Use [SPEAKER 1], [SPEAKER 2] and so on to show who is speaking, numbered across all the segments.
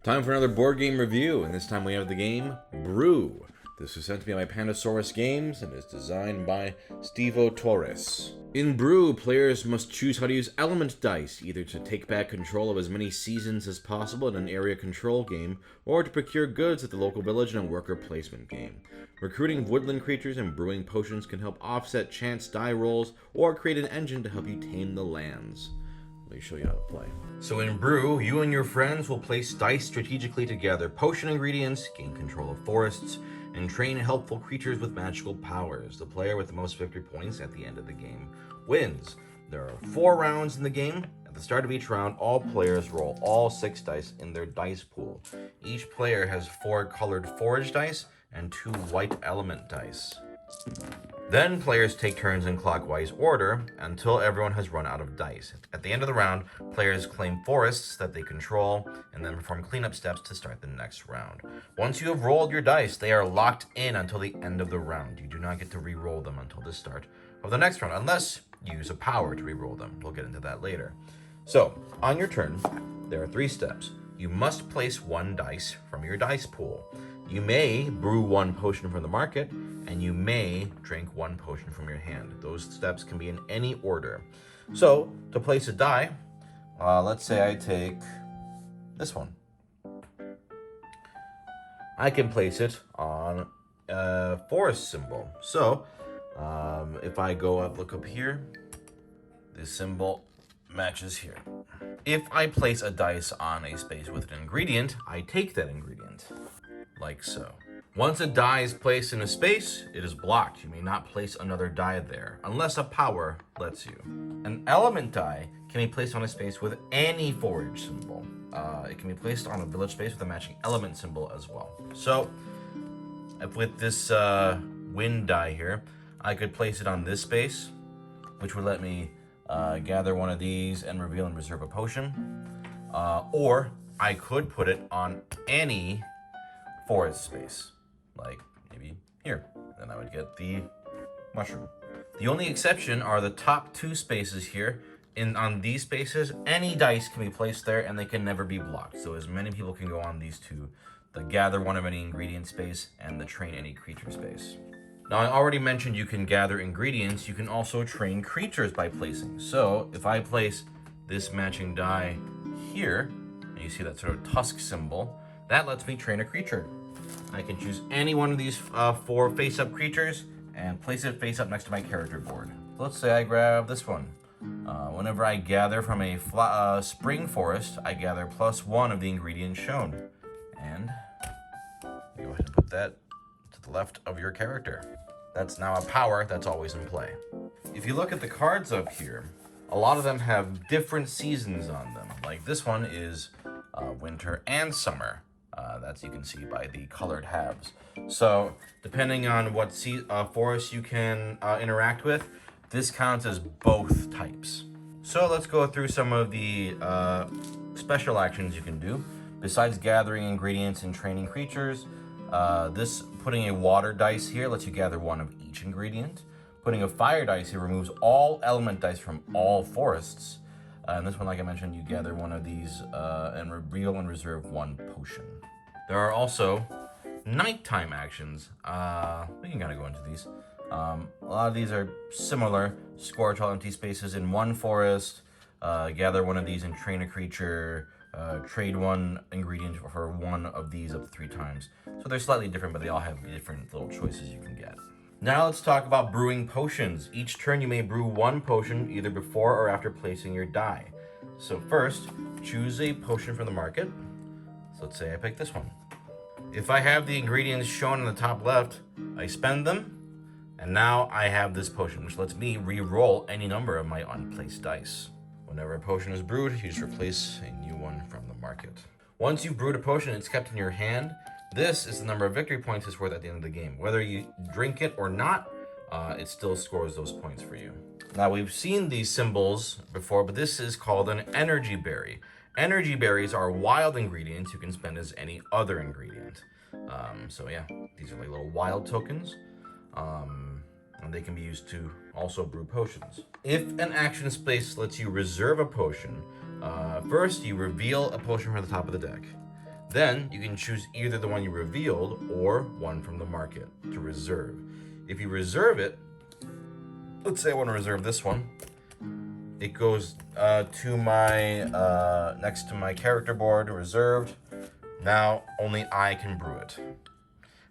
[SPEAKER 1] Time for another board game review, and this time we have the game Brew. This was sent to me by Pandasaurus Games and is designed by Stevo Torres. In Brew, players must choose how to use element dice, either to take back control of as many seasons as possible in an area control game, or to procure goods at the local village in a worker placement game. Recruiting woodland creatures and brewing potions can help offset chance die rolls, or create an engine to help you tame the lands. Let me show you how to play. So in Brew, you and your friends will place dice strategically to gather potion ingredients, gain control of forests, and train helpful creatures with magical powers. The player with the most victory points at the end of the game wins. There are 4 rounds in the game. At the start of each round, all players roll all 6 dice in their dice pool. Each player has 4 colored forage dice and 2 white element dice. Then players take turns in clockwise order until everyone has run out of dice. At the end of the round, players claim forests that they control and then perform cleanup steps to start the next round. Once you have rolled your dice, they are locked in until the end of the round. You do not get to re-roll them until the start of the next round, unless you use a power to re-roll them. We'll get into that later. So, on your turn, there are 3 steps. You must place 1 dice from your dice pool. You may brew 1 potion from the market, and you may drink 1 potion from your hand. Those steps can be in any order. So, to place a die, let's say I take this one. I can place it on a forest symbol. So, if I go up, look up here, this symbol matches here. If I place a dice on a space with an ingredient, I take that ingredient, like so. Once a die is placed in a space, it is blocked. You may not place another die there, unless a power lets you. An element die can be placed on a space with any forage symbol. It can be placed on a village space with a matching element symbol as well. So, with this wind die here, I could place it on this space, which would let me gather one of these and reveal and reserve a potion. Or I could put it on any forest space, like maybe here. Then I would get the mushroom. The only exception are the top 2 spaces here. On these spaces, any dice can be placed there and they can never be blocked. So as many people can go on these 2, the gather one of any ingredient space and the train any creature space. Now, I already mentioned you can gather ingredients. You can also train creatures by placing. So if I place this matching die here, and you see that sort of tusk symbol, that lets me train a creature. I can choose any one of these 4 face-up creatures and place it face-up next to my character board. Let's say I grab this one. Whenever I gather from a spring forest, I gather +1 of the ingredients shown. And go ahead and put that to the left of your character. That's now a power that's always in play. If you look at the cards up here, a lot of them have different seasons on them. Like this one is winter and summer. That's you can see by the colored halves. So depending on what forest you can interact with, this counts as both types. So let's go through some of the special actions you can do. Besides gathering ingredients and training creatures, this putting a water dice here lets you gather 1 of each ingredient. Putting a fire dice here removes all element dice from all forests. And this one, like I mentioned, you gather 1 of these and reveal and reserve 1 potion. There are also nighttime actions. We can kind of go into these. A lot of these are similar. Scorch all empty spaces in 1 forest. Gather 1 of these and train a creature. Trade 1 ingredient for 1 of these up to 3 times. So they're slightly different, but they all have different little choices you can get. Now let's talk about brewing potions. Each turn you may brew 1 potion either before or after placing your die. So first, choose a potion from the market. So let's say I pick this one. If I have the ingredients shown on the top left, I spend them, and now I have this potion, which lets me re-roll any number of my unplaced dice. Whenever a potion is brewed, you just replace a new one from the market. Once you've brewed a potion, it's kept in your hand. This is the number of victory points it's worth at the end of the game. Whether you drink it or not, it still scores those points for you. Now, we've seen these symbols before, but this is called an energy berry. Energy berries are wild ingredients you can spend as any other ingredient. So yeah, these are like little wild tokens. And they can be used to also brew potions. If an action space lets you reserve a potion, first you reveal a potion from the top of the deck. Then you can choose either the one you revealed or one from the market to reserve. If you reserve it, let's say I want to reserve this one, it goes to my next to my character board, reserved. Now only I can brew it.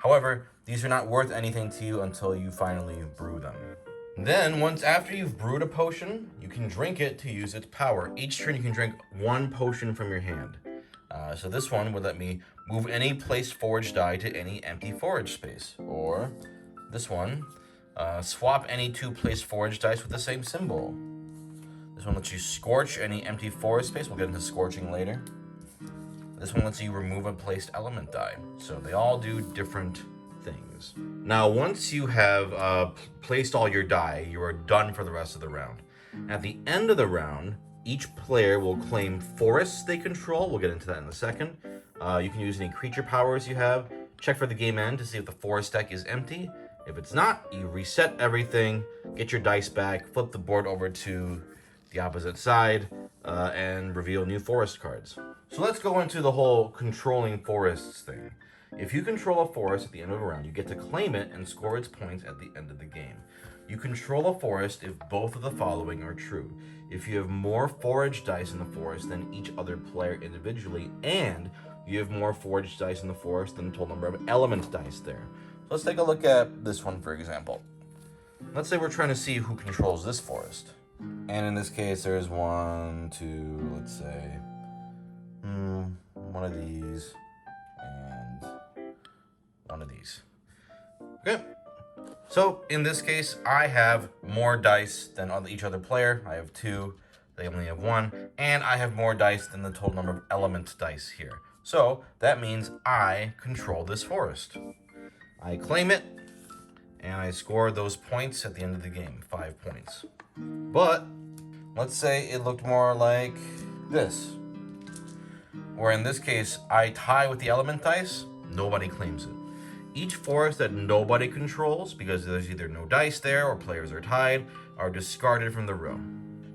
[SPEAKER 1] However, these are not worth anything to you until you finally brew them. Then, once after you've brewed a potion, you can drink it to use its power. Each turn you can drink one potion from your hand. So this one would let me move any placed forage die to any empty forage space. Or this one, swap any 2 placed forage dice with the same symbol. This one lets you scorch any empty forest space. We'll get into scorching later. This one lets you remove a placed element die. So they all do different things. Now, once you have placed all your die, you are done for the rest of the round. At the end of the round, each player will claim forests they control. We'll get into that in a second. You can use any creature powers you have. Check for the game end to see if the forest deck is empty. If it's not, you reset everything, get your dice back, flip the board over to the opposite side, and reveal new forest cards. So let's go into the whole controlling forests thing. If you control a forest at the end of a round, you get to claim it and score its points at the end of the game. You control a forest if both of the following are true. If you have more forage dice in the forest than each other player individually, and you have more forage dice in the forest than the total number of element dice there. So let's take a look at this one, for example. Let's say we're trying to see who controls this forest. And in this case, there's 1, 2, let's say, one of these, and one of these. Okay. So in this case, I have more dice than each other player. I have 2, they only have 1, and I have more dice than the total number of element dice here. So that means I control this forest. I claim it, and I score those points at the end of the game, 5 points. But let's say it looked more like this, where in this case, I tie with the element dice, nobody claims it. Each forest that nobody controls, because there's either no dice there or players are tied, are discarded from the row.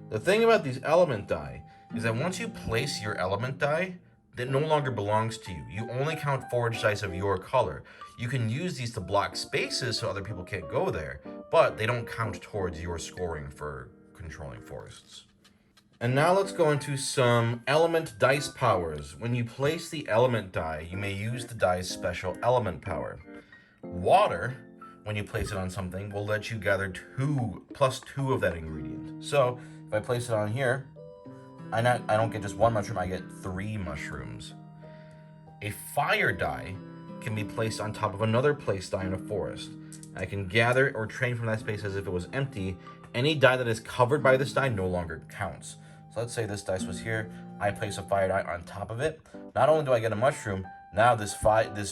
[SPEAKER 1] The thing about these element die is that once you place your element die, that no longer belongs to you. You only count forage dice of your color. You can use these to block spaces so other people can't go there, but they don't count towards your scoring for controlling forests. And now let's go into some element dice powers. When you place the element die, you may use the die's special element power. Water, when you place it on something, will let you gather 2 plus 2 of that ingredient. So if I place it on here, I don't get just 1 mushroom, I get 3 mushrooms. A fire die can be placed on top of another placed die in a forest. I can gather or train from that space as if it was empty. Any die that is covered by this die no longer counts. So let's say this dice was here. I place a fire die on top of it. Not only do I get a mushroom, now this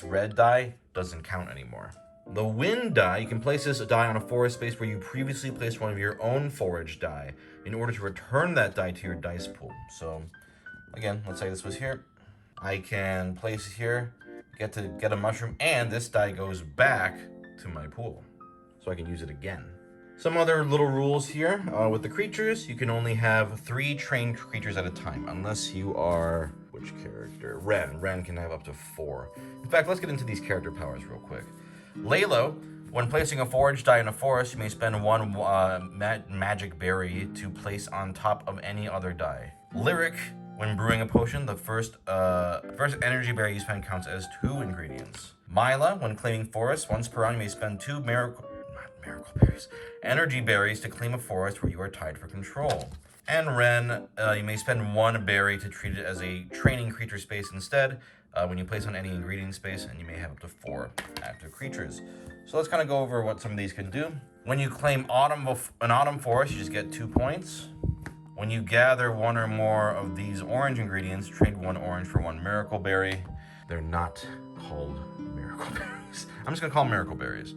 [SPEAKER 1] red die doesn't count anymore. The wind die, you can place this die on a forest space where you previously placed one of your own forage die in order to return that die to your dice pool. So again, let's say this was here. I can place it here, get a mushroom, and this die goes back to my pool. So I can use it again. Some other little rules here. With the creatures, you can only have 3 trained creatures at a time, unless you are, which character? Ren. Ren can have up to 4. In fact, let's get into these character powers real quick. Lalo, when placing a forage die in a forest, you may spend 1 magic berry to place on top of any other die. Lyric, when brewing a potion, the first energy berry you spend counts as 2 ingredients. Mila, when claiming forests, once per round you may spend 2 energy berries to claim a forest where you are tied for control. And Ren, you may spend 1 berry to treat it as a training creature space instead, when you place on any ingredient space, and you may have up to 4 active creatures. So let's kind of go over what some of these can do. When you claim an autumn forest, you just get 2 points. When you gather 1 or more of these orange ingredients, trade 1 orange for 1 miracle berry. They're not called miracle berries. I'm just gonna call them miracle berries.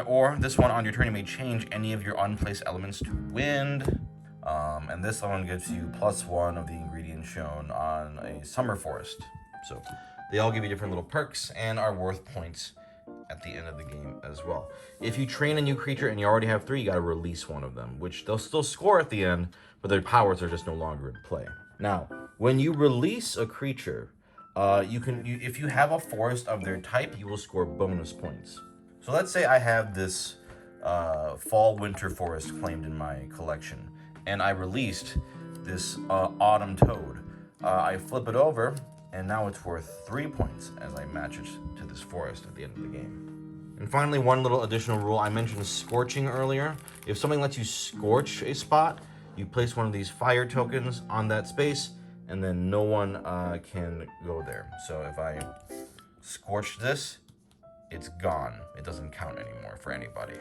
[SPEAKER 1] Or this one, on your turn, you may change any of your unplaced elements to wind. And this one gives you +1 of the ingredients shown on a summer forest. So they all give you different little perks and are worth points at the end of the game as well. If you train a new creature and you already have 3, you gotta release 1 of them, which they'll still score at the end, but their powers are just no longer in play. Now, when you release a creature, if you have a forest of their type, you will score bonus points. So let's say I have this fall winter forest claimed in my collection, and I released this autumn toad. I flip it over, and now it's worth 3 points as I match it to this forest at the end of the game. And finally, one little additional rule. I mentioned scorching earlier. If something lets you scorch a spot, you place one of these fire tokens on that space, and then no one can go there. So if I scorch this, it's gone. It doesn't count anymore for anybody.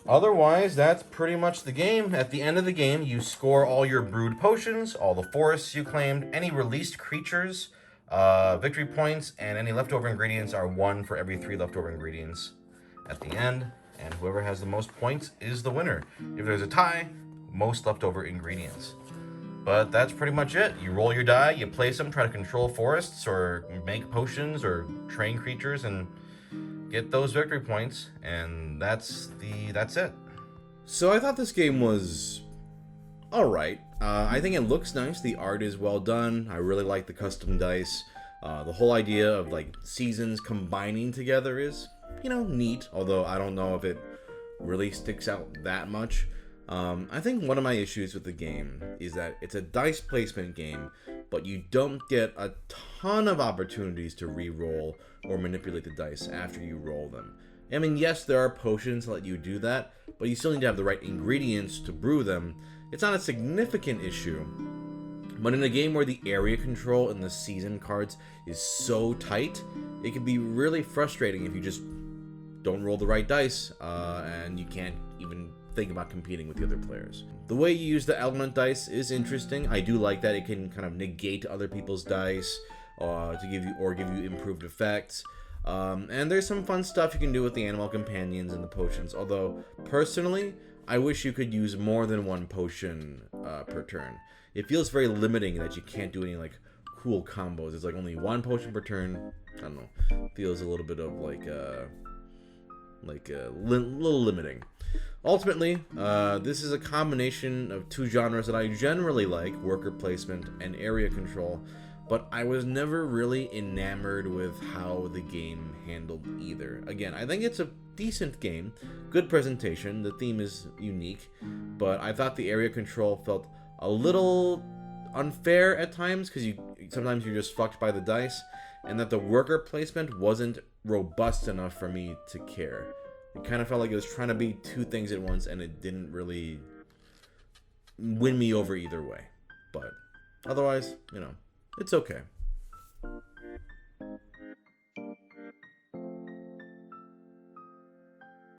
[SPEAKER 1] Otherwise, that's pretty much the game. At the end of the game, you score all your brewed potions, all the forests you claimed, any released creatures, victory points, and any leftover ingredients are 1 for every 3 leftover ingredients at the end. And whoever has the most points is the winner. If there's a tie, most leftover ingredients. But that's pretty much it. You roll your die, you place them, try to control forests or make potions or train creatures and get those victory points, and that's it.
[SPEAKER 2] So I thought this game was alright. I think it looks nice. The art is well done. I really like the custom dice. The whole idea of like seasons combining together is, neat. Although I don't know if it really sticks out that much. I think one of my issues with the game is that it's a dice placement game, but you don't get a ton of opportunities to re-roll or manipulate the dice after you roll them. I mean, yes, there are potions that let you do that, but you still need to have the right ingredients to brew them. It's not a significant issue, but in a game where the area control and the season cards is so tight, it can be really frustrating if you just don't roll the right dice, and you can't even think about competing with the other players. The way you use the element dice is interesting. I do like that it can kind of negate other people's dice to give you improved effects. And there's some fun stuff you can do with the animal companions and the potions. Although personally, I wish you could use more than one potion per turn. It feels very limiting that you can't do any like cool combos. It's like only one potion per turn. I don't know. Feels a little bit of like a little limiting. Ultimately, this is a combination of 2 genres that I generally like, worker placement and area control, but I was never really enamored with how the game handled either. Again, I think it's a decent game, good presentation, the theme is unique, but I thought the area control felt a little unfair at times, because sometimes you're just fucked by the dice, and that the worker placement wasn't robust enough for me to care. It kind of felt like it was trying to be 2 things at once, and it didn't really win me over either way. But otherwise, it's okay.